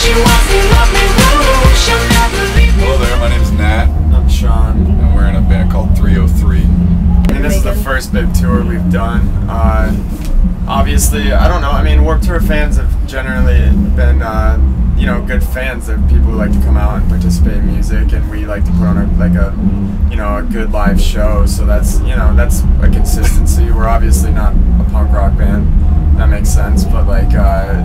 Hello there, my name is Nat. I'm Sean. And we're in a band called 303. And this is the first big tour we've done. Obviously, I don't know, I mean, Warped Tour fans have generally been, you know, good fans. They're people who like to come out and participate in music, and we like to put on a good live show. So that's, you know, that's a consistency. We're obviously not a punk rock band. That makes sense, but like,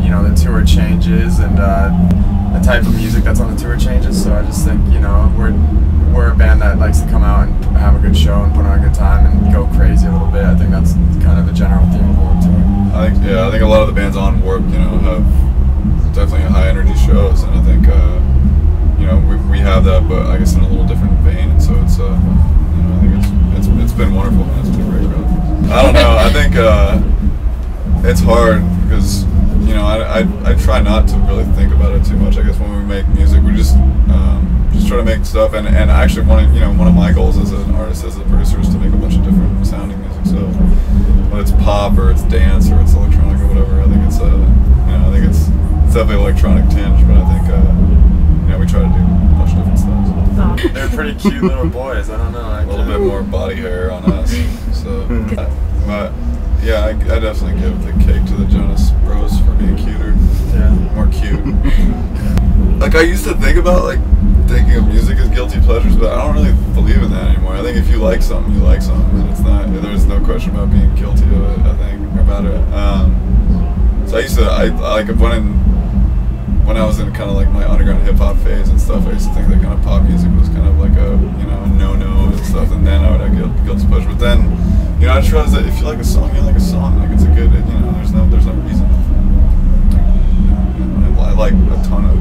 you know, the tour changes and the type of music that's on the tour changes. So I just think, you know, we're a band that likes to come out and have a good show and put on a good time and go crazy a little bit. I think that's kind of the general theme of Warped Tour. I think a lot of the bands on Warped, you know, have definitely high energy shows, and I think, you know, we have that, but I guess in a little different vein. And so it's, you know, I think it's been wonderful. Man. It's been great, really. I don't know. I think it's hard because, you know, I try not to really think about it too much. I guess when we make music, we just try to make stuff, and actually one of my goals as an artist, as a producer, is to make a bunch of different sounding music. So when it's pop or it's dance or it's electronic or whatever, I think it's you know, I think it's definitely electronic tinge, but I think you know, we try to do a bunch of different stuff. They're pretty cute little boys. I don't know. A little bit more body hair on us. So, but yeah, I definitely give the cake to the Jonas Bros for being cuter. Yeah, more cute. Like, I used to think about like thinking of music as guilty pleasures, but I don't really believe in that anymore. I think if you like something, you like something, and it's not. There's no question about being guilty of it. I think about it. So I used to, like when I was in kind of like my underground hip hop phase and stuff, I used to think that kind of pop music was kind of like a, you know, a no-no and stuff, and then I would have guilty pleasure. But then, you know, I just realized that if you like a song, you like a song. Like, it's a good, you know, there's no reason. I like a ton of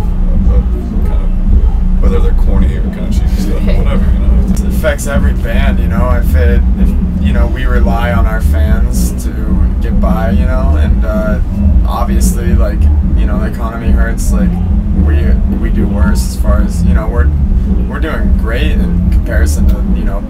kind of, whether they're corny or kind of cheesy stuff, or whatever, you know. It affects every band, you know. If you know, we rely on our fans to get by, you know, and obviously, like, you know, the economy hurts. Like, we do worse as far as, you know, we're doing great in comparison to, you know,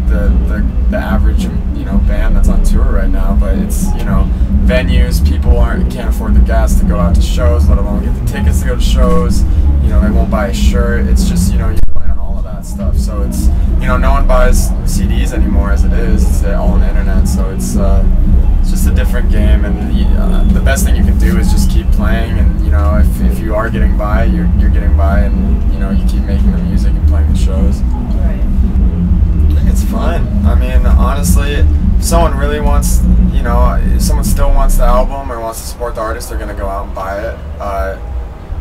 the average, you know, band that's on tour right now. But it's, you know, venues, people can't afford the gas to go out to shows, let alone get the tickets to go to shows. You know, they won't buy a shirt. It's just, you know, you rely on all of that stuff. So it's, you know, no one buys CDs anymore as it is. It's all on the internet. So it's just a different game, and the best thing you can do is just keep playing. And, you know, if you are getting by, you're getting by, and, you know, you keep making the music and playing the shows. Right. It's fun. I mean, honestly, if someone really wants, you know, if someone still wants the album or wants to support the artist, they're gonna go out and buy it.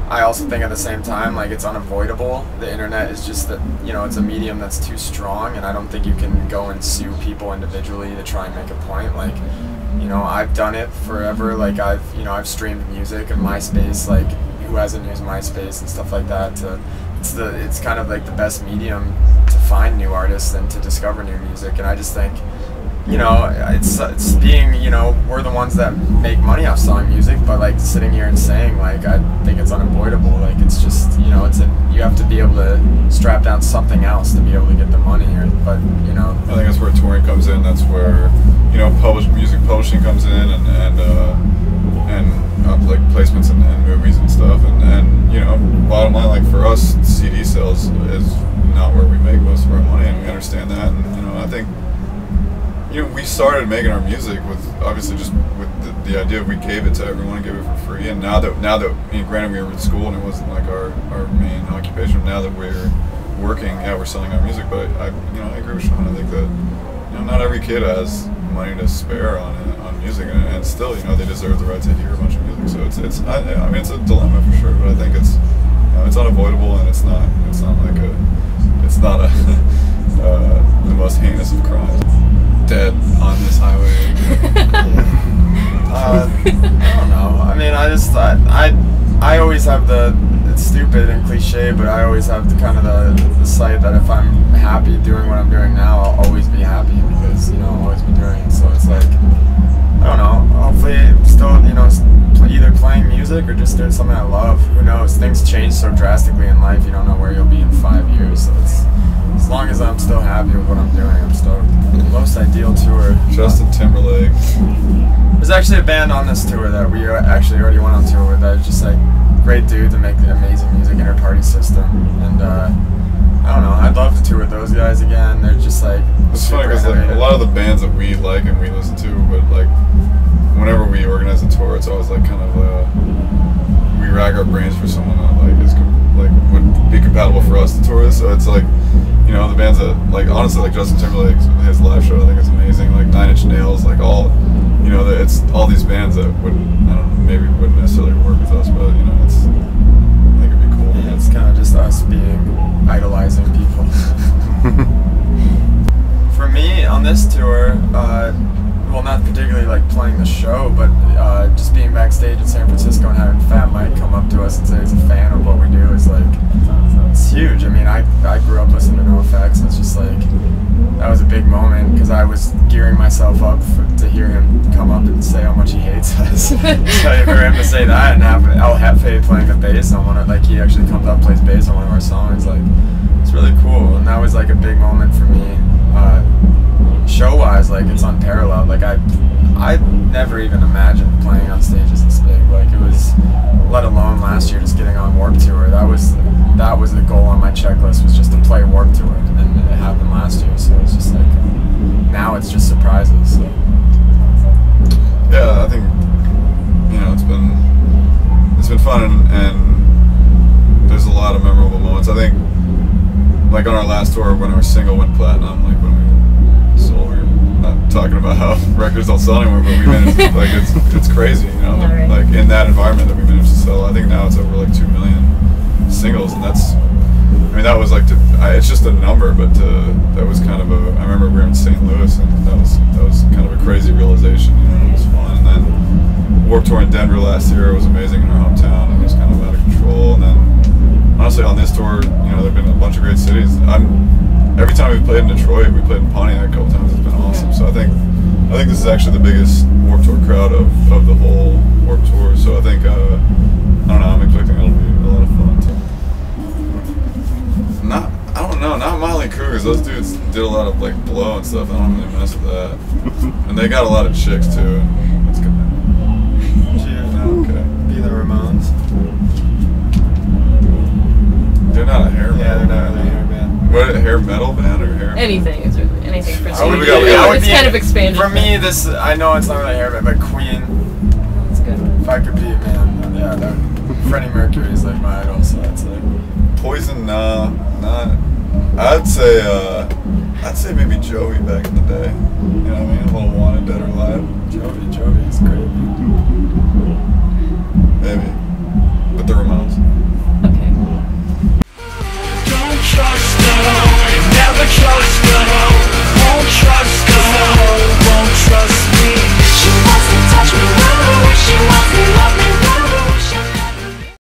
I also think at the same time, like, it's unavoidable. The internet is just that, you know, it's a medium that's too strong, and I don't think you can go and sue people individually to try and make a point. Like, you know, I've done it forever. Like, I've streamed music and MySpace. Like, who hasn't used MySpace and stuff like that? It's kind of like the best medium to find new artists and to discover new music. And I just think, you know, it's being, you know, we're the ones that make money off selling music, but like sitting here and saying, like, I think it's unavoidable. Like, it's just, you know, you have to be able to strap down something else to be able to get the money. But, you know, I think that's where touring comes in. That's where, you know, music publishing comes in, and like placements and movies and stuff. And you know, bottom line, like, for us, CD sales is not where we make most of our money, and we understand that. And, you know, I think, you know, we started making our music with, obviously, just with the idea we gave it to everyone and gave it for free. And now that you know, granted, we were in school and it wasn't like our main occupation. Now that we're working, yeah, we're selling our music. But I agree with Sean. I think that, you know, not every kid has money to spare on music, and still, you know, they deserve the right to hear a bunch of music. So I mean, it's a dilemma for sure. But I think it's, you know, it's unavoidable, and it's not the most heinous of crimes. Dead on this highway. I don't know. I mean, I always have it's stupid and cliche, but I always have the kind of the sight that if I'm happy doing what I'm doing now, I'll always be happy, because, you know, I'll always be doing it. So it's like, I don't know, hopefully still, you know, either playing music or just doing something I love. Who knows? Things change so drastically in life, you don't know where you'll be in 5 years. So it's, as long as I'm still happy with what I'm doing, I'm stoked. The most ideal tour. Justin Timberlake. There's actually a band on this tour that we actually already went on tour with that was just like great dude to make amazing point system, and I don't know. I'd love to tour with those guys again. They're just like it's funny because like a lot of the bands that we like and we listen to, but like whenever we organize a tour, it's always like kind of we rack our brains for someone that like is like would be compatible for us to tour with. So it's like, you know, the bands that like honestly like Justin Timberlake, his live show I think is amazing. Like Nine Inch Nails, like all, you know, it's all these bands that would, I don't know, maybe wouldn't necessarily work with us, but you know, it's, I think it'd be cool. Yeah, it's kind of just us being idolizing people. For me on this tour, well, not particularly like playing the show, but just being backstage in San Francisco and having Fat Mike come up to us and say he's a fan of what we do is like, it's huge. I mean, I grew up listening to NoFX, and it's just like, that was a big moment because I was gearing myself up to hear him come up and say how much he hates us. So for him to say that and have El Jefe playing the bass on one of, like, he actually comes up and plays bass on one of our songs, like, it's really cool. And that was like a big moment for me. Show-wise, like, it's unparalleled. Like, I never even imagined playing on stages this big. Like, it was, let alone last year, just getting on Warped Tour. That was the goal on my checklist, was just to play Warped Tour, and it happened last year. So it's just like, now it's just surprises. So. Yeah, I think, you know, it's been fun, and there's a lot of memorable moments. I think, like on our last tour when our single went platinum, like when we sold, we're not talking about how records don't sell anymore, but we managed, like, it's crazy, you know, Yeah, right. like in that environment that we managed to sell. I think now it's over like 2 million singles, and that's, I mean, that was like, it's just a number, but that was kind of I remember we were in St. Louis, and that was kind of a crazy realization, you know, it was fun. And then Warped Tour in Denver last year was amazing in our hometown, and it was kind of out of control. And then honestly on this tour, you know, there've been a bunch of great cities. Every time we've played in Detroit, we played in Pontiac a couple times, it's been awesome. So I think this is actually the biggest Warped Tour crowd of the whole Warped Tour. So I think, I don't know, I'm expecting it'll be a lot of fun too. I don't know, not Molly Cougars. Those dudes did a lot of like blow and stuff. I don't really mess with that. And they got a lot of chicks too. And it's good. Okay. Be the Ramones. They're not a hair Yeah, metal they're not band. really a hair band. What, a hair metal band or hair? Anything is really anything for I would me. be- I would It's be- kind of expanded. For me, this, I know it's not really a hair band, but Queen, That's a good one. if I could be, man, yeah, Freddie Mercury is like my idol, so that's like. Poison, not. I'd say maybe Joey back in the day. You know what I mean? A little Wanted, Dead or Alive. Jovi is great. Maybe.